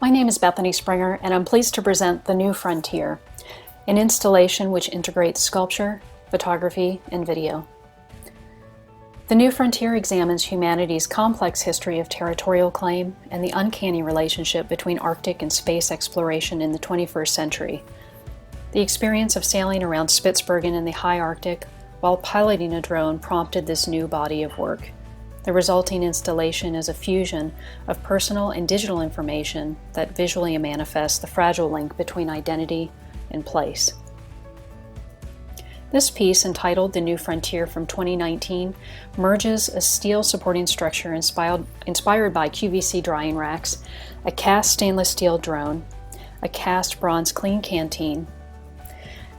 My name is Bethany Springer, and I'm pleased to present The New Frontier, an installation which integrates sculpture, photography, and video. The New Frontier examines humanity's complex history of territorial claim and the uncanny relationship between Arctic and space exploration in the 21st century. The experience of sailing around Spitsbergen in the high Arctic while piloting a drone prompted this new body of work. The resulting installation is a fusion of personal and digital information that visually manifests the fragile link between identity and place. This piece, entitled The New Frontier from 2019, merges a steel supporting structure inspired by QVC drying racks, a cast stainless steel drone, a cast bronze clean canteen,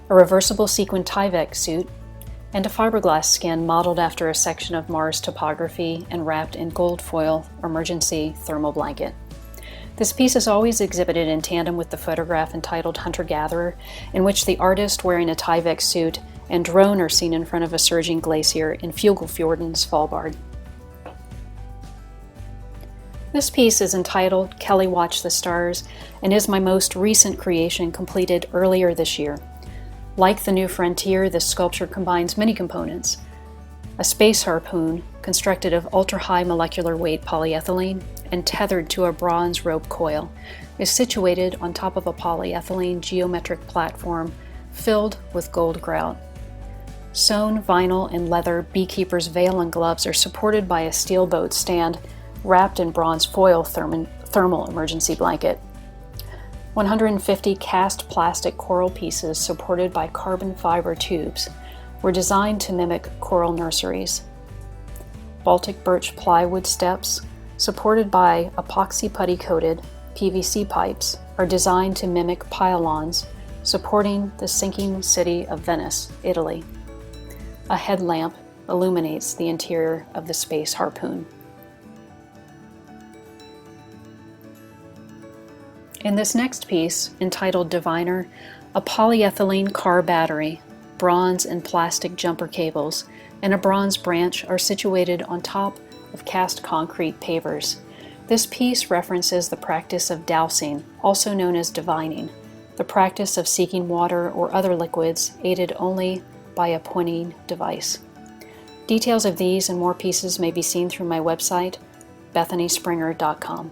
a reversible sequin Tyvek suit, and a fiberglass skin modeled after a section of Mars topography and wrapped in gold foil emergency thermal blanket. This piece is always exhibited in tandem with the photograph entitled Hunter-Gatherer, in which the artist wearing a Tyvek suit and drone are seen in front of a surging glacier in Fuglefjorden, Svalbard. This piece is entitled Kelly Watch the Stars and is my most recent creation, completed earlier this year. Like The New Frontier, this sculpture combines many components. A space harpoon, constructed of ultra-high molecular weight polyethylene and tethered to a bronze rope coil, is situated on top of a polyethylene geometric platform filled with gold grout. Sewn vinyl and leather beekeeper's veil and gloves are supported by a steel boat stand wrapped in bronze foil thermal emergency blanket. 150 cast plastic coral pieces supported by carbon fiber tubes were designed to mimic coral nurseries. Baltic birch plywood steps, supported by epoxy putty-coated PVC pipes, are designed to mimic pylons supporting the sinking city of Venice, Italy. A headlamp illuminates the interior of the space harpoon. In this next piece, entitled Diviner, a polyethylene car battery, bronze and plastic jumper cables, and a bronze branch are situated on top of cast concrete pavers. This piece references the practice of dowsing, also known as divining, the practice of seeking water or other liquids aided only by a pointing device. Details of these and more pieces may be seen through my website, bethanyspringer.com.